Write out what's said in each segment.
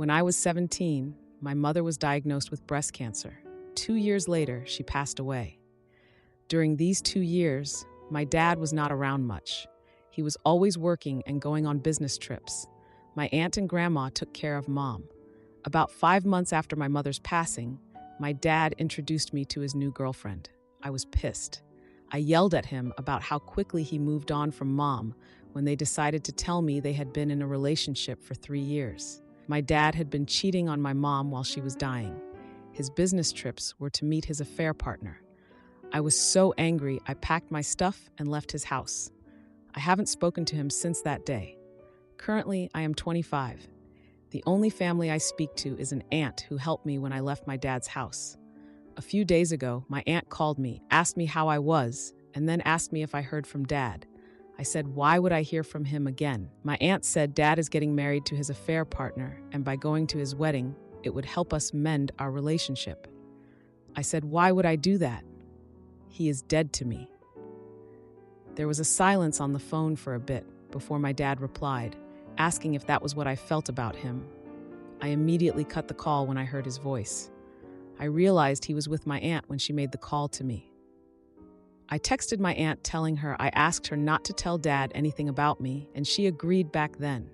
When I was 17, my mother was diagnosed with breast cancer. 2 years later, she passed away. During these 2 years, my dad was not around much. He was always working and going on business trips. My aunt and grandma took care of mom. About 5 months after my mother's passing, my dad introduced me to his new girlfriend. I was pissed. I yelled at him about how quickly he moved on from mom when they decided to tell me they had been in a relationship for 3 years. My dad had been cheating on my mom while she was dying. His business trips were to meet his affair partner. I was so angry, I packed my stuff and left his house. I haven't spoken to him since that day. Currently, I am 25. The only family I speak to is an aunt who helped me when I left my dad's house. A few days ago, my aunt called me, asked me how I was, and then asked me if I heard from Dad. I said, why would I hear from him again? My aunt said Dad is getting married to his affair partner, and by going to his wedding, it would help us mend our relationship. I said, why would I do that? He is dead to me. There was a silence on the phone for a bit before my dad replied, asking if that was what I felt about him. I immediately cut the call when I heard his voice. I realized he was with my aunt when she made the call to me. I texted my aunt telling her I asked her not to tell Dad anything about me, and she agreed back then.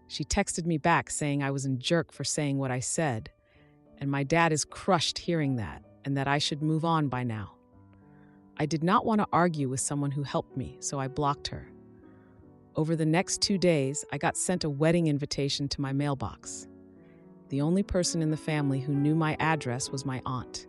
She texted me back saying I was a jerk for saying what I said, and my dad is crushed hearing that, and that I should move on by now. I did not want to argue with someone who helped me, so I blocked her. Over the next 2 days, I got sent a wedding invitation to my mailbox. The only person in the family who knew my address was my aunt,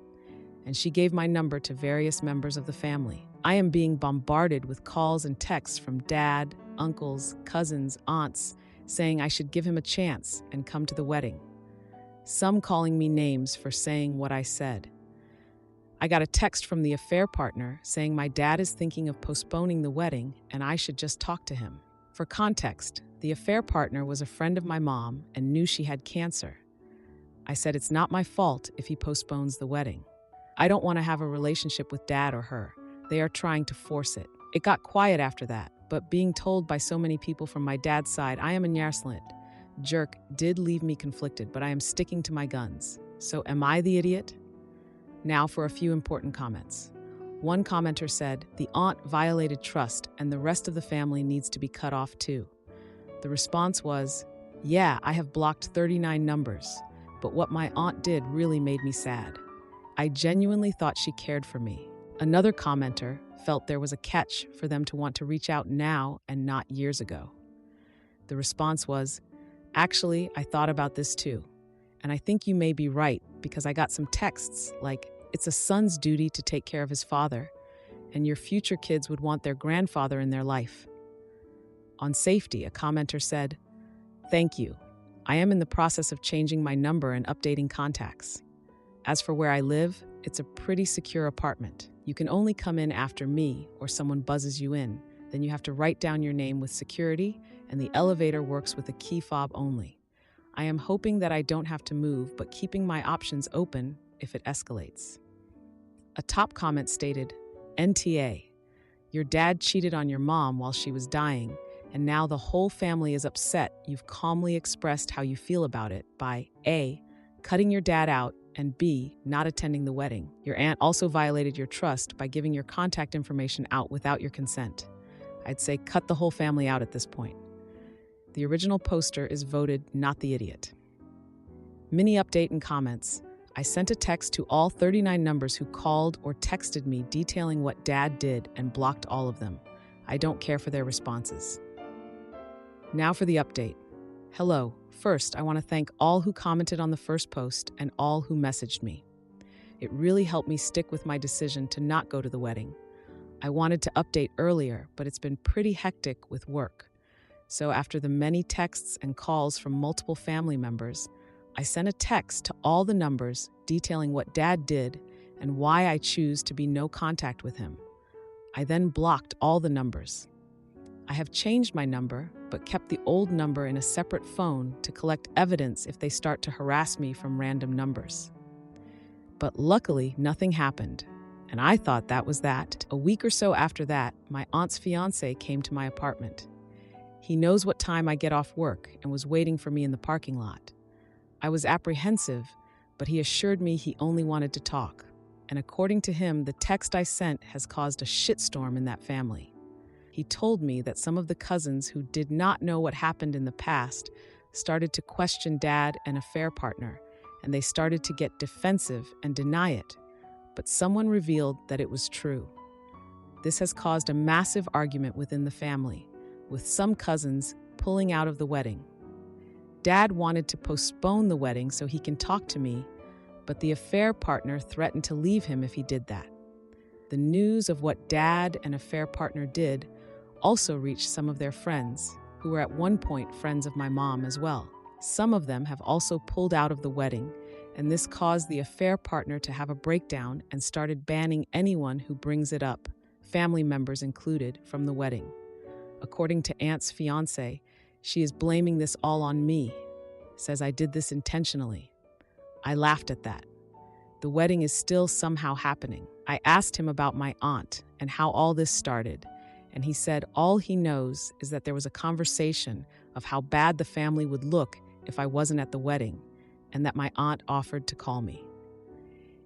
and she gave my number to various members of the family. I am being bombarded with calls and texts from dad, uncles, cousins, aunts, saying I should give him a chance and come to the wedding. Some calling me names for saying what I said. I got a text from the affair partner saying my dad is thinking of postponing the wedding and I should just talk to him. For context, the affair partner was a friend of my mom and knew she had cancer. I said it's not my fault if he postpones the wedding. I don't want to have a relationship with Dad or her. They are trying to force it. It got quiet after that, but being told by so many people from my dad's side I am a nyarslit jerk did leave me conflicted, but I am sticking to my guns. So am I the idiot? Now for a few important comments. One commenter said, the aunt violated trust and the rest of the family needs to be cut off too. The response was, yeah, I have blocked 39 numbers, but what my aunt did really made me sad. I genuinely thought she cared for me. Another commenter felt there was a catch for them to want to reach out now and not years ago. The response was, actually, I thought about this too. And I think you may be right because I got some texts like, it's a son's duty to take care of his father, and your future kids would want their grandfather in their life. On safety, a commenter said, thank you. I am in the process of changing my number and updating contacts. As for where I live, it's a pretty secure apartment. You can only come in after me or someone buzzes you in. Then you have to write down your name with security, and the elevator works with a key fob only. I am hoping that I don't have to move, but keeping my options open if it escalates. A top comment stated, NTA, your dad cheated on your mom while she was dying, and now the whole family is upset. You've calmly expressed how you feel about it by A, cutting your dad out, and B, not attending the wedding. Your aunt also violated your trust by giving your contact information out without your consent. I'd say cut the whole family out at this point. The original poster is voted not the idiot. Mini update and comments. I sent a text to all 39 numbers who called or texted me detailing what Dad did and blocked all of them. I don't care for their responses. Now for the update. Hello. First, I want to thank all who commented on the first post and all who messaged me. It really helped me stick with my decision to not go to the wedding. I wanted to update earlier, but it's been pretty hectic with work. So after the many texts and calls from multiple family members, I sent a text to all the numbers detailing what Dad did and why I choose to be no contact with him. I then blocked all the numbers. I have changed my number, but kept the old number in a separate phone to collect evidence if they start to harass me from random numbers. But luckily, nothing happened, and I thought that was that. A week or so after that, my aunt's fiancé came to my apartment. He knows what time I get off work and was waiting for me in the parking lot. I was apprehensive, but he assured me he only wanted to talk. And according to him, the text I sent has caused a shitstorm in that family. He told me that some of the cousins who did not know what happened in the past started to question Dad and affair partner, and they started to get defensive and deny it. But someone revealed that it was true. This has caused a massive argument within the family, with some cousins pulling out of the wedding. Dad wanted to postpone the wedding so he can talk to me, but the affair partner threatened to leave him if he did that. The news of what Dad and affair partner did also reached some of their friends, who were at one point friends of my mom as well. Some of them have also pulled out of the wedding, and this caused the affair partner to have a breakdown and started banning anyone who brings it up, family members included, from the wedding. According to Aunt's fiancé, she is blaming this all on me, says I did this intentionally. I laughed at that. The wedding is still somehow happening. I asked him about my aunt and how all this started, and he said all he knows is that there was a conversation of how bad the family would look if I wasn't at the wedding, and that my aunt offered to call me.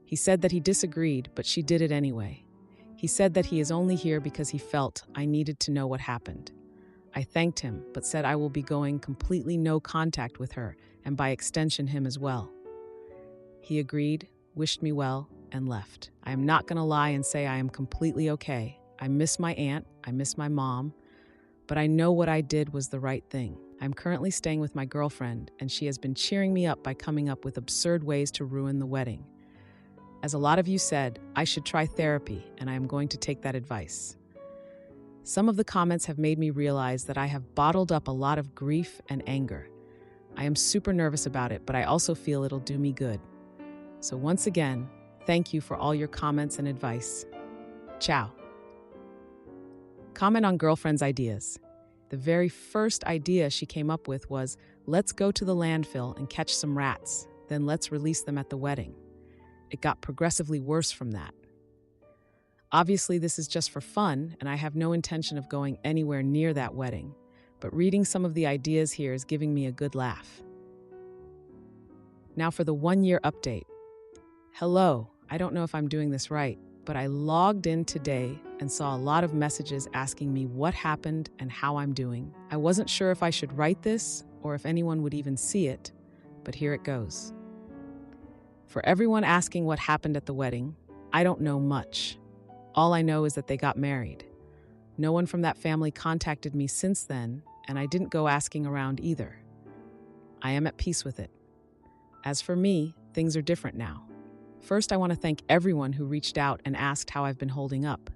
He said that he disagreed, but she did it anyway. He said that he is only here because he felt I needed to know what happened. I thanked him, but said I will be going completely no contact with her, and by extension him as well. He agreed, wished me well, and left. I am not going to lie and say I am completely okay. I miss my aunt, I miss my mom, but I know what I did was the right thing. I'm currently staying with my girlfriend, and she has been cheering me up by coming up with absurd ways to ruin the wedding. As a lot of you said, I should try therapy, and I am going to take that advice. Some of the comments have made me realize that I have bottled up a lot of grief and anger. I am super nervous about it, but I also feel it'll do me good. So once again, thank you for all your comments and advice. Ciao. Comment on girlfriend's ideas. The very first idea she came up with was, let's go to the landfill and catch some rats, then let's release them at the wedding. It got progressively worse from that. Obviously, this is just for fun, and I have no intention of going anywhere near that wedding, but reading some of the ideas here is giving me a good laugh. Now for the 1-year update. Hello, I don't know if I'm doing this right, but I logged in today and saw a lot of messages asking me what happened and how I'm doing. I wasn't sure if I should write this or if anyone would even see it, but here it goes. For everyone asking what happened at the wedding, I don't know much. All I know is that they got married. No one from that family contacted me since then, and I didn't go asking around either. I am at peace with it. As for me, things are different now. First, I want to thank everyone who reached out and asked how I've been holding up.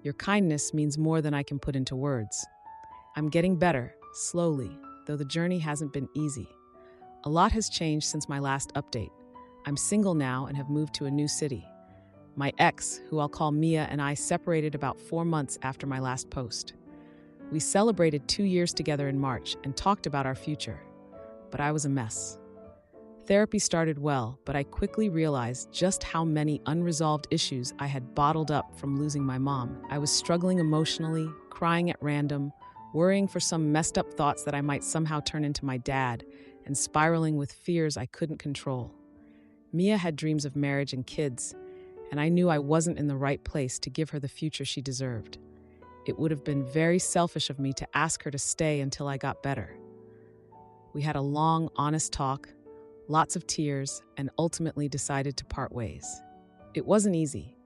Your kindness means more than I can put into words. I'm getting better, slowly, though the journey hasn't been easy. A lot has changed since my last update. I'm single now and have moved to a new city. My ex, who I'll call Mia, and I separated about 4 months after my last post. We celebrated 2 years together in March and talked about our future. But I was a mess. Therapy started well, but I quickly realized just how many unresolved issues I had bottled up from losing my mom. I was struggling emotionally, crying at random, worrying for some messed up thoughts that I might somehow turn into my dad, and spiraling with fears I couldn't control. Mia had dreams of marriage and kids, and I knew I wasn't in the right place to give her the future she deserved. It would have been very selfish of me to ask her to stay until I got better. We had a long, honest talk, lots of tears, and ultimately decided to part ways. It wasn't easy,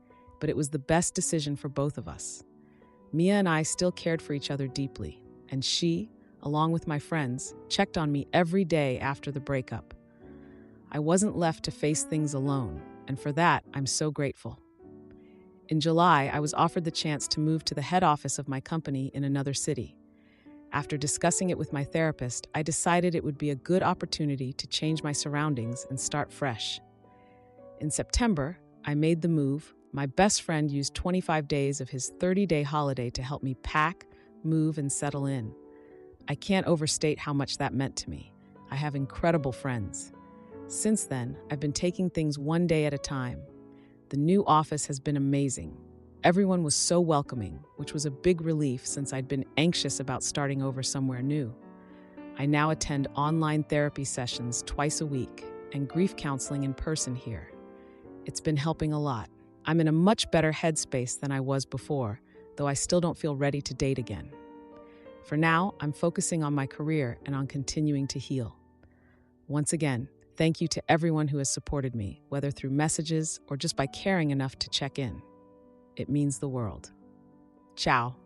but it was the best decision for both of us. Mia and I still cared for each other deeply, and she, along with my friends, checked on me every day after the breakup. I wasn't left to face things alone, and for that, I'm so grateful. In July, I was offered the chance to move to the head office of my company in another city. After discussing it with my therapist, I decided it would be a good opportunity to change my surroundings and start fresh. In September, I made the move. My best friend used 25 days of his 30-day holiday to help me pack, move, and settle in. I can't overstate how much that meant to me. I have incredible friends. Since then, I've been taking things one day at a time. The new office has been amazing. Everyone was so welcoming, which was a big relief since I'd been anxious about starting over somewhere new. I now attend online therapy sessions twice a week and grief counseling in person here. It's been helping a lot. I'm in a much better headspace than I was before, though I still don't feel ready to date again. For now, I'm focusing on my career and on continuing to heal. Once again, thank you to everyone who has supported me, whether through messages or just by caring enough to check in. It means the world. Ciao.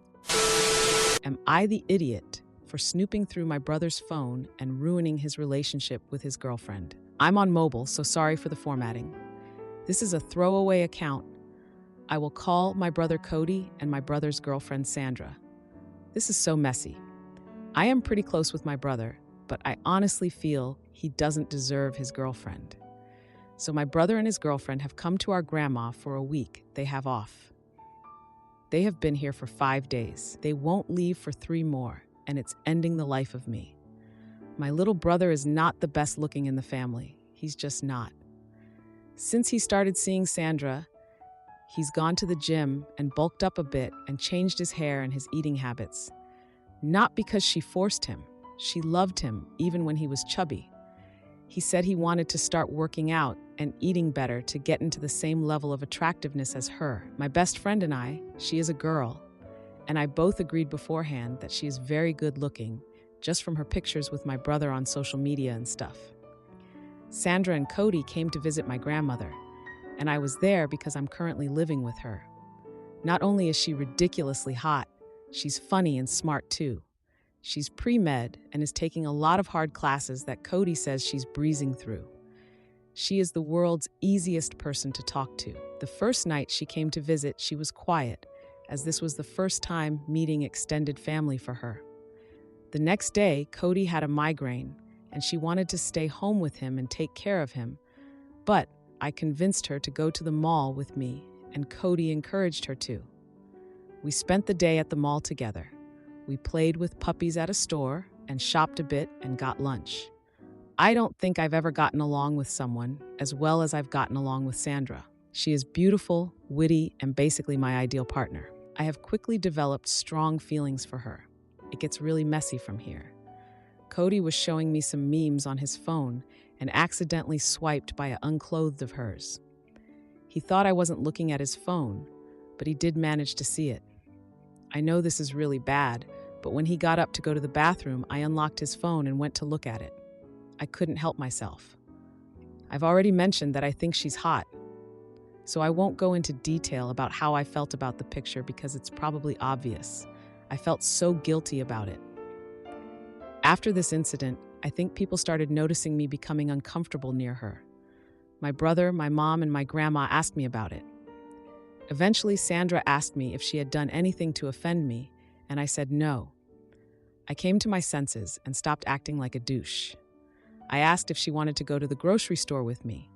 Am I the idiot for snooping through my brother's phone and ruining his relationship with his girlfriend? I'm on mobile, so sorry for the formatting. This is a throwaway account. I will call my brother Cody and my brother's girlfriend Sandra. This is so messy. I am pretty close with my brother, but I honestly feel he doesn't deserve his girlfriend. So my brother and his girlfriend have come to our grandma for a week. They have off. They have been here for 5 days. They won't leave for 3 more, and it's ending the life of me. My little brother is not the best looking in the family. He's just not. Since he started seeing Sandra, he's gone to the gym and bulked up a bit and changed his hair and his eating habits. Not because she forced him. She loved him even when he was chubby. He said he wanted to start working out and eating better to get into the same level of attractiveness as her. My best friend and I, she is a girl, and I both agreed beforehand that she is very good looking, just from her pictures with my brother on social media and stuff. Sandra and Cody came to visit my grandmother, and I was there because I'm currently living with her. Not only is she ridiculously hot, she's funny and smart too. She's pre-med and is taking a lot of hard classes that Cody says she's breezing through. She is the world's easiest person to talk to. The first night she came to visit, she was quiet, as this was the first time meeting extended family for her. The next day, Cody had a migraine, and she wanted to stay home with him and take care of him, but I convinced her to go to the mall with me, and Cody encouraged her to. We spent the day at the mall together. We played with puppies at a store and shopped a bit and got lunch. I don't think I've ever gotten along with someone as well as I've gotten along with Sandra. She is beautiful, witty, and basically my ideal partner. I have quickly developed strong feelings for her. It gets really messy from here. Cody was showing me some memes on his phone and accidentally swiped by an unclothed of hers. He thought I wasn't looking at his phone, but he did manage to see it. I know this is really bad, but when he got up to go to the bathroom, I unlocked his phone and went to look at it. I couldn't help myself. I've already mentioned that I think she's hot, so I won't go into detail about how I felt about the picture because it's probably obvious. I felt so guilty about it. After this incident, I think people started noticing me becoming uncomfortable near her. My brother, my mom, and my grandma asked me about it. Eventually, Sandra asked me if she had done anything to offend me, and I said no. I came to my senses and stopped acting like a douche. I asked if she wanted to go to the grocery store with me.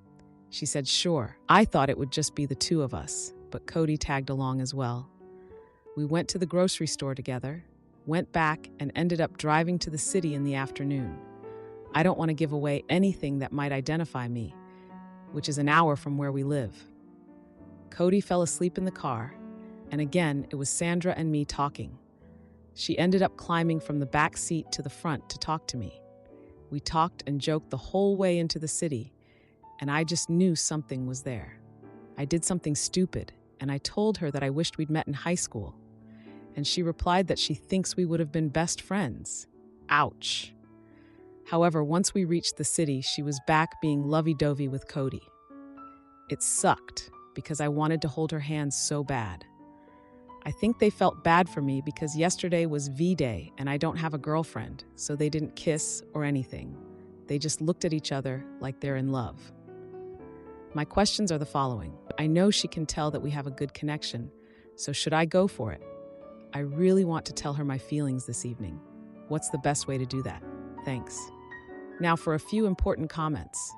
She said sure. I thought it would just be the 2 of us, but Cody tagged along as well. We went to the grocery store together, went back, and ended up driving to the city in the afternoon. I don't want to give away anything that might identify me, which is an hour from where we live. Cody fell asleep in the car, and again, it was Sandra and me talking. She ended up climbing from the back seat to the front to talk to me. We talked and joked the whole way into the city, and I just knew something was there. I did something stupid, and I told her that I wished we'd met in high school, and she replied that she thinks we would have been best friends. Ouch. However, once we reached the city, she was back being lovey-dovey with Cody. It sucked, because I wanted to hold her hands so bad. I think they felt bad for me because yesterday was V-Day and I don't have a girlfriend, so they didn't kiss or anything. They just looked at each other like they're in love. My questions are the following. I know she can tell that we have a good connection, so should I go for it? I really want to tell her my feelings this evening. What's the best way to do that? Thanks. Now for a few important comments.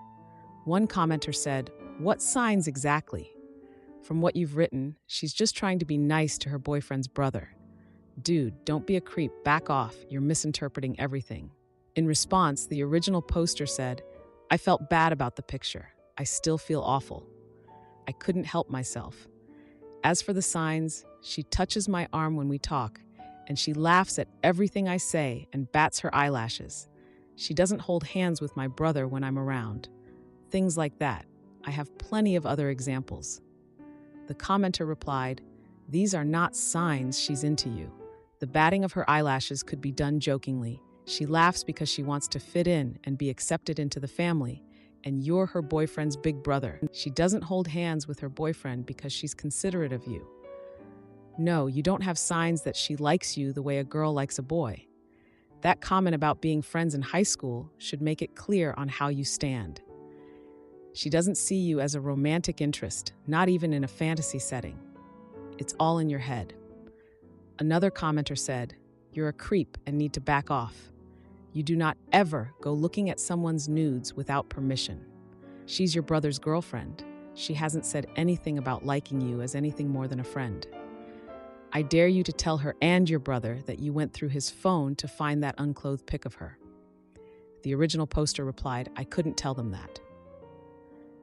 One commenter said, "What signs exactly?" From what you've written, she's just trying to be nice to her boyfriend's brother. Dude, don't be a creep, back off, you're misinterpreting everything. In response, the original poster said, "I felt bad about the picture. I still feel awful. I couldn't help myself. As for the signs, she touches my arm when we talk, and she laughs at everything I say and bats her eyelashes. She doesn't hold hands with my brother when I'm around. Things like that. I have plenty of other examples. The commenter replied, "These are not signs she's into you." The batting of her eyelashes could be done jokingly. She laughs because she wants to fit in and be accepted into the family, and you're her boyfriend's big brother. She doesn't hold hands with her boyfriend because she's considerate of you. No, you don't have signs that she likes you the way a girl likes a boy. That comment about being friends in high school should make it clear on how you stand. She doesn't see you as a romantic interest, not even in a fantasy setting. It's all in your head. Another commenter said, "You're a creep and need to back off. You do not ever go looking at someone's nudes without permission. She's your brother's girlfriend. She hasn't said anything about liking you as anything more than a friend. I dare you to tell her and your brother that you went through his phone to find that unclothed pic of her." The original poster replied, "I couldn't tell them that."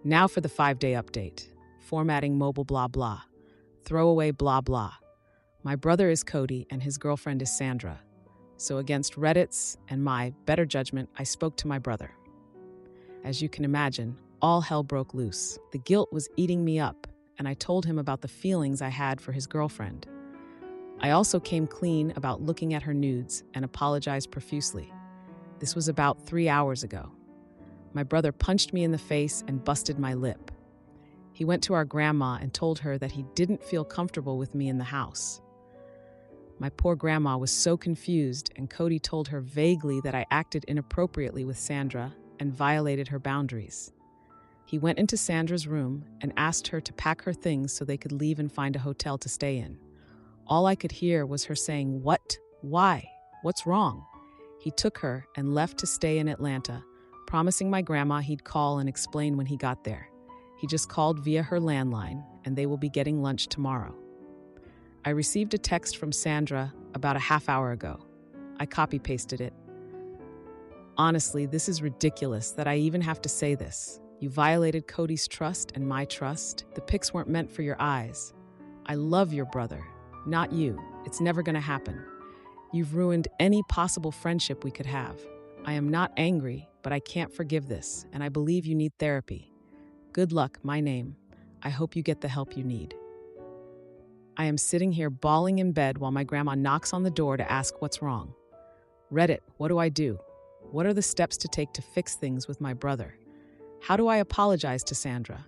Now for the 5-day update. Formatting mobile blah blah. Throwaway blah blah. My brother is Cody and his girlfriend is Sandra. So against Reddit's and my better judgment, I spoke to my brother. As you can imagine, all hell broke loose. The guilt was eating me up, and I told him about the feelings I had for his girlfriend. I also came clean about looking at her nudes and apologized profusely. This was about 3 hours ago. My brother punched me in the face and busted my lip. He went to our grandma and told her that he didn't feel comfortable with me in the house. My poor grandma was so confused, and Cody told her vaguely that I acted inappropriately with Sandra and violated her boundaries. He went into Sandra's room and asked her to pack her things so they could leave and find a hotel to stay in. All I could hear was her saying, "What? Why? What's wrong?" He took her and left to stay in Atlanta, promising my grandma he'd call and explain when he got there. He just called via her landline, and they will be getting lunch tomorrow. I received a text from Sandra about a half hour ago. I copy-pasted it. "Honestly, this is ridiculous that I even have to say this. You violated Cody's trust and my trust. The pics weren't meant for your eyes. I love your brother, not you. It's never going to happen. You've ruined any possible friendship we could have. I am not angry, but I can't forgive this, and I believe you need therapy. Good luck, my name. I hope you get the help you need." I am sitting here bawling in bed while my grandma knocks on the door to ask what's wrong. Reddit, what do I do? What are the steps to take to fix things with my brother? How do I apologize to Sandra?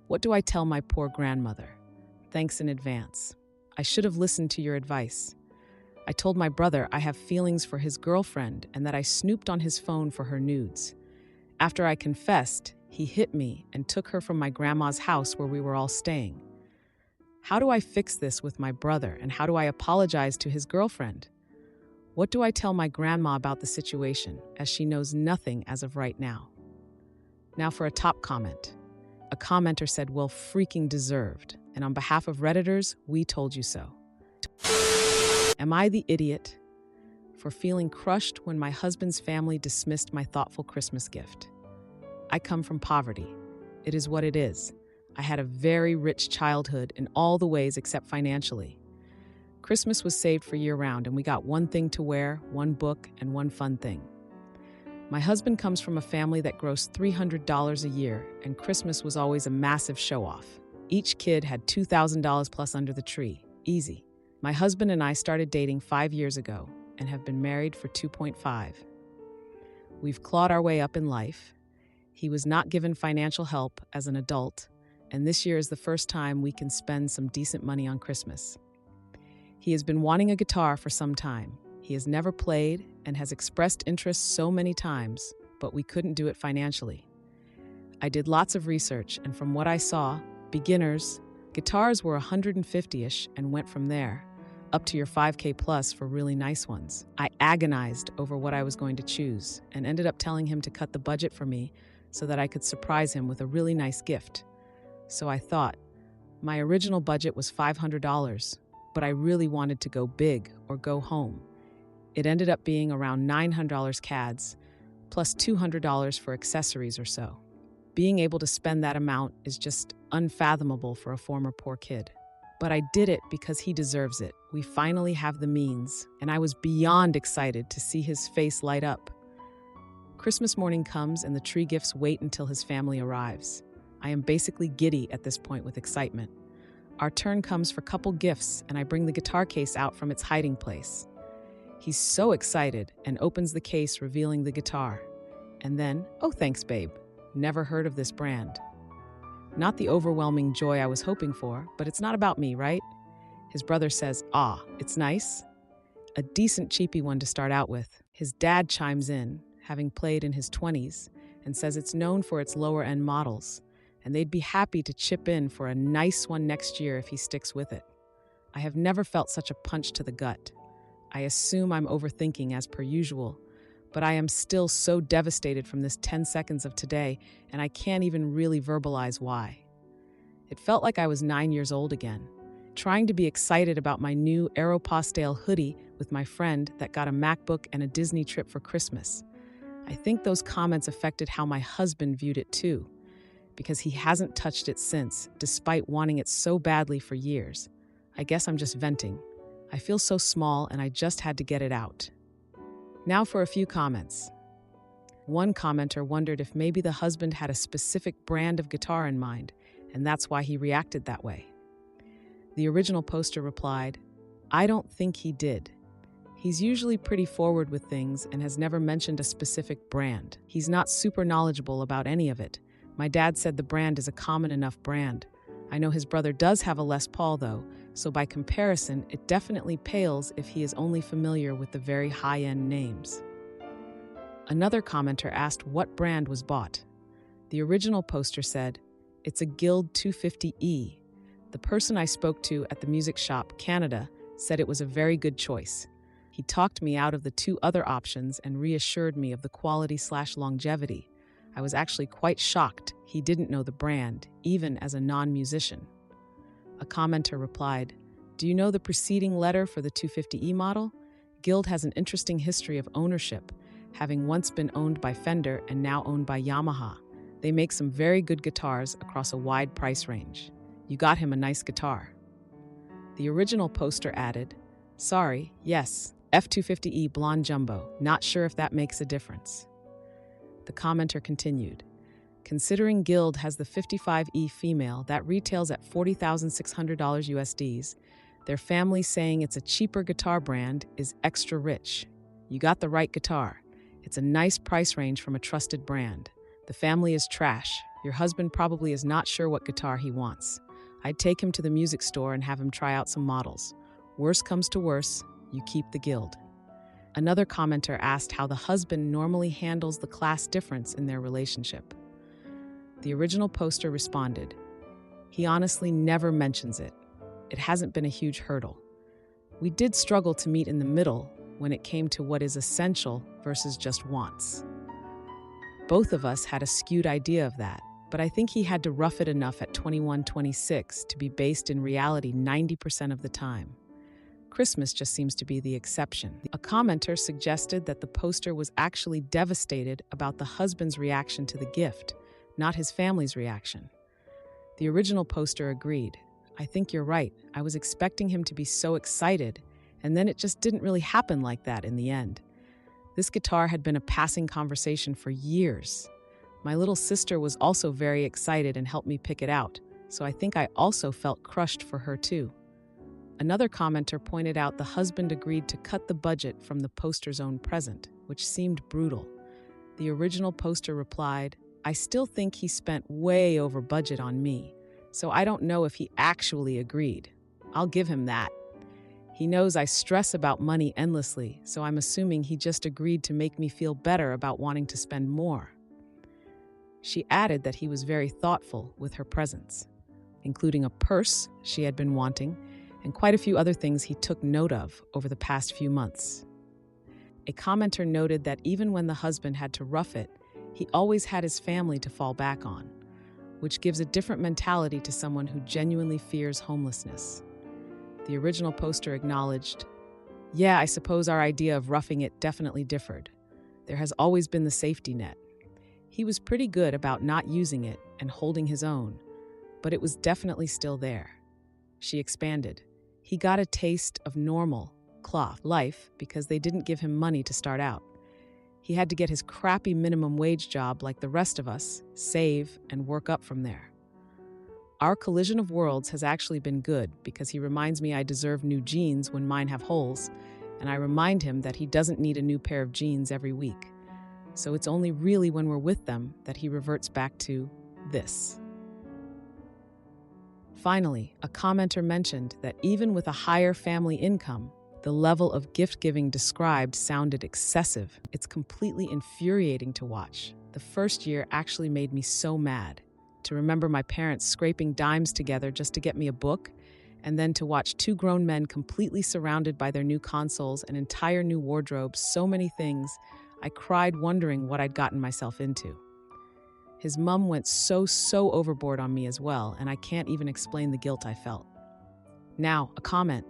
What do I tell my poor grandmother? Thanks in advance. I should have listened to your advice. I told my brother I have feelings for his girlfriend and that I snooped on his phone for her nudes. After I confessed, he hit me and took her from my grandma's house where we were all staying. How do I fix this with my brother, and how do I apologize to his girlfriend? What do I tell my grandma about the situation, as she knows nothing as of right now? Now for a top comment. A commenter said, "Well, freaking deserved. And on behalf of Redditors, we told you so." Am I the idiot for feeling crushed when my husband's family dismissed my thoughtful Christmas gift? I come from poverty. It is what it is. I had a very rich childhood in all the ways except financially. Christmas was saved for year-round, and we got one thing to wear, one book, and one fun thing. My husband comes from a family that grossed $300 a year, and Christmas was always a massive show-off. Each kid had $2,000 plus under the tree. Easy. My husband and I started dating 5 years ago and have been married for 2.5. We've clawed our way up in life. He was not given financial help as an adult, and this year is the first time we can spend some decent money on Christmas. He has been wanting a guitar for some time. He has never played and has expressed interest so many times, but we couldn't do it financially. I did lots of research, and from what I saw, beginners, guitars were $150-ish and went from there, up to your $5K plus for really nice ones. I agonized over what I was going to choose and ended up telling him to cut the budget for me so that I could surprise him with a really nice gift. So I thought, my original budget was $500, but I really wanted to go big or go home. It ended up being around $900 CADs, plus $200 for accessories or so. Being able to spend that amount is just unfathomable for a former poor kid. But I did it because he deserves it. We finally have the means, and I was beyond excited to see his face light up. Christmas morning comes and the tree gifts wait until his family arrives. I am basically giddy at this point with excitement. Our turn comes for couple gifts, and I bring the guitar case out from its hiding place. He's so excited and opens the case, revealing the guitar. And then, oh thanks babe, never heard of this brand. Not the overwhelming joy I was hoping for, but it's not about me, right? His brother says, it's nice. A decent cheapy one to start out with. His dad chimes in, having played in his 20s, and says it's known for its lower-end models, and they'd be happy to chip in for a nice one next year if he sticks with it. I have never felt such a punch to the gut. I assume I'm overthinking as per usual, but I am still so devastated from this 10 seconds of today, and I can't even really verbalize why. It felt like I was 9 years old again, trying to be excited about my new Aeropostale hoodie with my friend that got a MacBook and a Disney trip for Christmas. I think those comments affected how my husband viewed it too, because he hasn't touched it since, despite wanting it so badly for years. I guess I'm just venting. I feel so small and I just had to get it out. Now for a few comments. One commenter wondered if maybe the husband had a specific brand of guitar in mind, and that's why he reacted that way. The original poster replied, I don't think he did. He's usually pretty forward with things and has never mentioned a specific brand. He's not super knowledgeable about any of it. My dad said the brand is a common enough brand. I know his brother does have a Les Paul though, so by comparison, it definitely pales if he is only familiar with the very high-end names. Another commenter asked what brand was bought. The original poster said, it's a Guild 250E. The person I spoke to at the music shop, Canada, said it was a very good choice. He talked me out of the two other options and reassured me of the quality/longevity. I was actually quite shocked he didn't know the brand, even as a non-musician. A commenter replied, do you know the preceding letter for the 250E model? Guild has an interesting history of ownership, having once been owned by Fender and now owned by Yamaha. They make some very good guitars across a wide price range. You got him a nice guitar. The original poster added, sorry, yes, F250E Blonde Jumbo, not sure if that makes a difference. The commenter continued, considering Guild has the 55E female that retails at $40,600 USDs, their family saying it's a cheaper guitar brand is extra rich. You got the right guitar. It's a nice price range from a trusted brand. The family is trash. Your husband probably is not sure what guitar he wants. I'd take him to the music store and have him try out some models. Worst comes to worst, you keep the Guild. Another commenter asked how the husband normally handles the class difference in their relationship. The original poster responded, he honestly never mentions it. It hasn't been a huge hurdle. We did struggle to meet in the middle when it came to what is essential versus just wants. Both of us had a skewed idea of that, but I think he had to rough it enough at 21, 26 to be based in reality 90% of the time. Christmas just seems to be the exception. A commenter suggested that the poster was actually devastated about the husband's reaction to the gift, not his family's reaction. The original poster agreed. I think you're right. I was expecting him to be so excited, and then it just didn't really happen like that in the end. This guitar had been a passing conversation for years. My little sister was also very excited and helped me pick it out, so I think I also felt crushed for her too. Another commenter pointed out the husband agreed to cut the budget from the poster's own present, which seemed brutal. The original poster replied, I still think he spent way over budget on me, so I don't know if he actually agreed. I'll give him that. He knows I stress about money endlessly, so I'm assuming he just agreed to make me feel better about wanting to spend more. She added that he was very thoughtful with her presents, including a purse she had been wanting, and quite a few other things he took note of over the past few months. A commenter noted that even when the husband had to rough it, he always had his family to fall back on, which gives a different mentality to someone who genuinely fears homelessness. The original poster acknowledged, yeah, I suppose our idea of roughing it definitely differed. There has always been the safety net. He was pretty good about not using it and holding his own, but it was definitely still there. She expanded. He got a taste of normal, cloth life because they didn't give him money to start out. He had to get his crappy minimum wage job like the rest of us, save, and work up from there. Our collision of worlds has actually been good because he reminds me I deserve new jeans when mine have holes, and I remind him that he doesn't need a new pair of jeans every week. So it's only really when we're with them that he reverts back to this. Finally, a commenter mentioned that even with a higher family income, the level of gift-giving described sounded excessive. It's completely infuriating to watch. The first year actually made me so mad. To remember my parents scraping dimes together just to get me a book, and then to watch two grown men completely surrounded by their new consoles, an entire new wardrobe, so many things, I cried wondering what I'd gotten myself into. His mom went so overboard on me as well, and I can't even explain the guilt I felt. Now, a comment.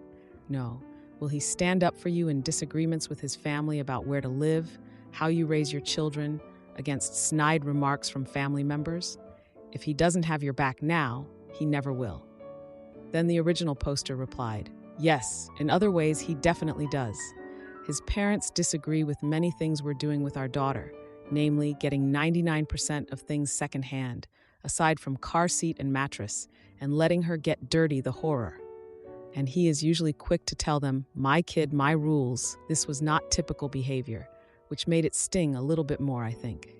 No. Will he stand up for you in disagreements with his family about where to live, how you raise your children, against snide remarks from family members? If he doesn't have your back now, he never will. Then the original poster replied, yes, in other ways he definitely does. His parents disagree with many things we're doing with our daughter, namely getting 99% of things secondhand, aside from car seat and mattress, and letting her get dirty, the horror. And he is usually quick to tell them, my kid, my rules. This was not typical behavior, which made it sting a little bit more, I think.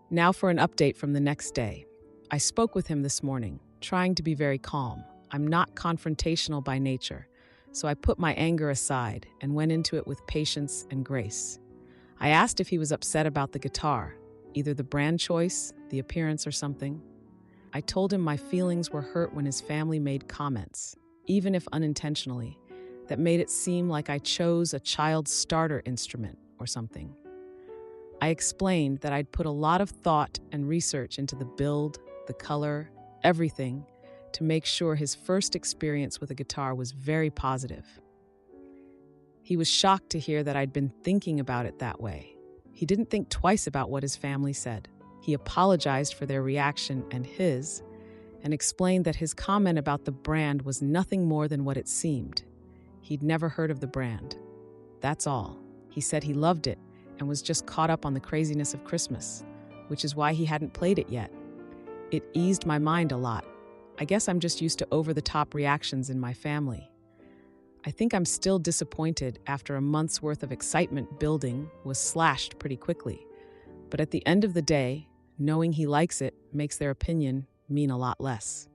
Now for an update from the next day. I spoke with him this morning, trying to be very calm. I'm not confrontational by nature, so I put my anger aside and went into it with patience and grace. I asked if he was upset about the guitar, either the brand choice, the appearance, or something. I told him my feelings were hurt when his family made comments, even if unintentionally, that made it seem like I chose a child's starter instrument or something. I explained that I'd put a lot of thought and research into the build, the color, everything, to make sure his first experience with a guitar was very positive. He was shocked to hear that I'd been thinking about it that way. He didn't think twice about what his family said. He apologized for their reaction and his, and explained that his comment about the brand was nothing more than what it seemed. He'd never heard of the brand. That's all. He said he loved it and was just caught up on the craziness of Christmas, which is why he hadn't played it yet. It eased my mind a lot. I guess I'm just used to over-the-top reactions in my family. I think I'm still disappointed after a month's worth of excitement building was slashed pretty quickly. But at the end of the day, knowing he likes it makes their opinion mean a lot less.